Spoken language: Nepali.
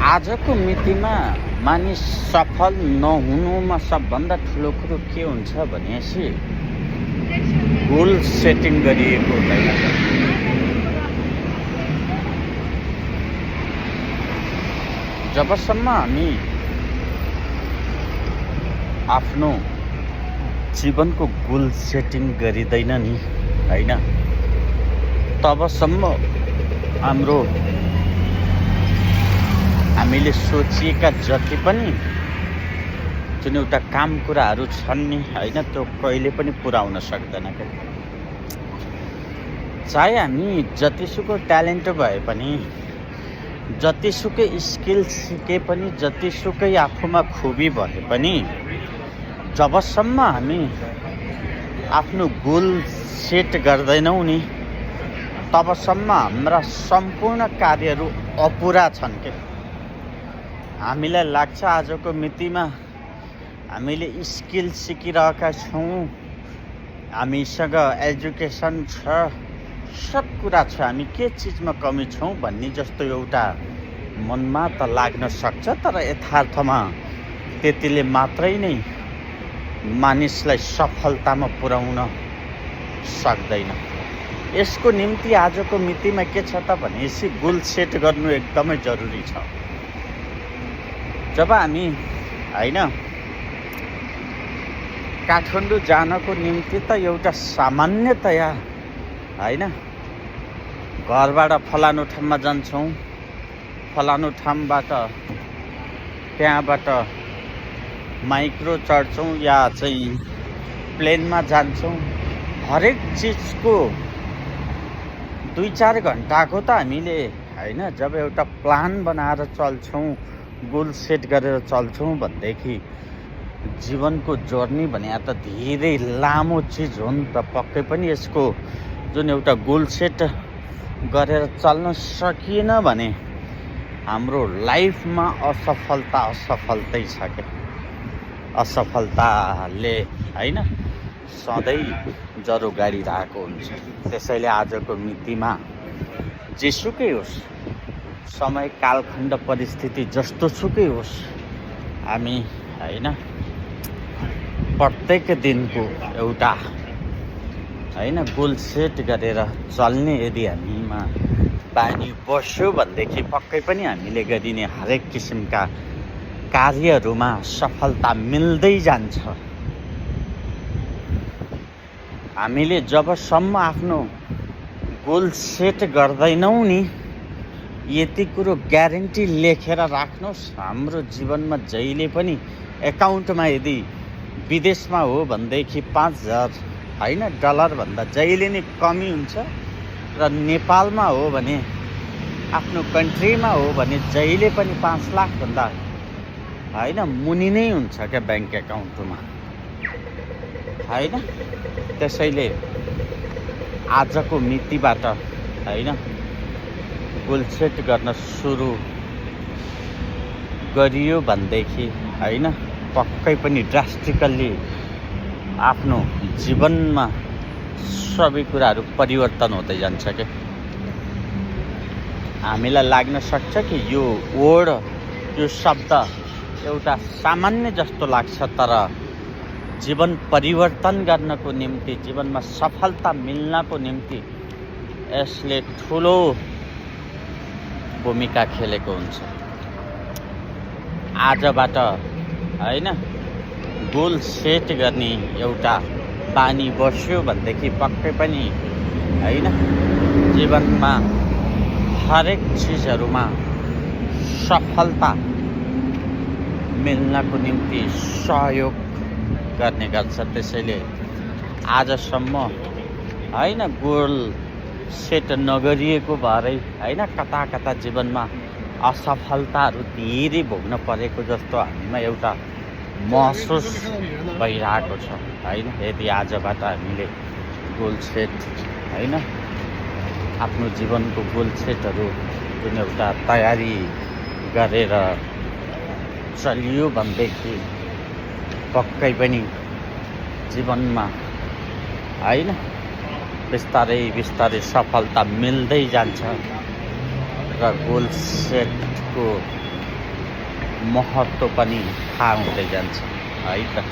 आजको मितिमा मानिस सफल नहुनुमा सबभन्दा ठुलो कुरो के हुन्छ भनेपछि गोल सेटिङ गरिएको हुँदैन। जबसम्म हामी आफ्नो जीवनको गोल सेटिङ गरिँदैन नि हैन, तबसम्म हामीले सोचिएका जति पनि जुन एउटा काम कुराहरू छन् नि हैन, त्यो कहिले पनि पुरा हुन सक्दैन। चाहे हामी जतिसुकै ट्यालेन्ट भए पनि, जतिसुकै स्किल सिके पनि, जतिसुकै आफूमा खुबी भए पनि, जबसम्म हामी आफ्नो गोल सेट गर्दैनौँ नि तबसम्म हाम्रा सम्पूर्ण कार्यहरू अपुरा छन् के। हामीलाई लाग्छ आजको मितिमा हामीले स्किल सिकिरहेका छौँ, हामीसँग एजुकेसन छ, सब कुरा छ, हामी के चिजमा कमी छौँ भन्ने जस्तो एउटा मनमा त लाग्न सक्छ, तर यथार्थमा त्यतिले मात्रै नै मानिसलाई सफलतामा पुर्याउन सक्दैन। यसको निम्ति आजको मितिमा के छ त भनेपछि गोल सेट गर्नु एकदमै जरुरी छ। जब हामी हैन काठमाडौँ जानको निम्ति त एउटा सामान्यतया हैन घरबाट फलानु ठाउँमा जान्छौँ, फलानु ठाउँबाट त्यहाँबाट माइक्रो चढ्छौँ या चाहिँ प्लेनमा जान्छौँ। हरेक चिजको 2-4 घन्टाको त हामीले हैन जब एउटा प्लान बनाएर चल्छौँ, गोल सेट गरेर चल्छौँ भनेदेखि जीवनको जर्नी भने त धेरै लामो चिज हो नि त। पक्कै पनि यसको जुन एउटा गोल सेट गरेर चल्न सकिएन भने हाम्रो लाइफमा असफलतै छ क्या। असफलताले हैन सधैँ जरो गाडिरहेको हुन्छ। त्यसैले आजको मितिमा जेसुकै होस्, समय कालखण्ड परिस्थिति जस्तो सुकै होस्, हामी हैन प्रत्येक दिनको एउटा हैन गोल सेट गरेर चल्ने यदि हामीमा बानी बस्यो भनेदेखि पक्कै पनि हामीले गरिने हरेक किसिमका कार्यहरूमा सफलता मिल्दै जान्छ। हामीले जबसम्म आफ्नो गोल सेट गर्दैनौँ नि, यति कुरो ग्यारेन्टी लेखेर राख्नुहोस्, हाम्रो जीवनमा जहिले पनि एकाउन्टमा यदि विदेशमा हो भनेदेखि 5,000 हैन डलरभन्दा जहिले नै कमी हुन्छ, र नेपालमा हो भने आफ्नो कन्ट्रीमा हो भने जहिले पनि 5 लाखभन्दा हैन मुनि नै हुन्छ क्या ब्याङ्क एकाउन्टमा हैन। त्यसैले आजको मितिबाट हैन गोल सेट गर्न सुरु गरियो भनेदेखि हैन पक्कै पनि ड्रास्टिकल्ली आफ्नो जीवनमा सबै कुराहरू परिवर्तन हुँदै जान्छ के। हामीलाई लाग्न सक्छ कि यो वर्ड, यो शब्द एउटा सामान्य जस्तो लाग्छ, तर जीवन परिवर्तन गर्नको निम्ति, जीवनमा सफलता मिल्नको निम्ति यसले ठुलो भूमिका खेलेको हुन्छ। आजबाट हैन गोल सेट गर्ने एउटा बानी बस्यो भनेदेखि पक्कै पनि हैन जीवनमा हरेक चिजहरूमा सफलता मिल्नको निम्ति सहयोग गर्ने गर्छ। त्यसैले आजसम्म हैन गोल सेट नगरिएको भएरै हैन कता कता जीवनमा असफलताहरू धेरै भोग्न परेको जस्तो हामीमा एउटा महसुस भइरहेको छ हैन। यदि आजबाट हामीले गोल सेट हैन आफ्नो जीवनको गोल सेटहरू जुन एउटा तयारी गरेर चलियो भनेदेखि पक्कै पनि जीवनमा हैन बिस्तारै बिस्तारै सफलता मिल्दै जान्छ र गोल सेटको महत्त्व पनि थाहा हुँदै जान्छ है त।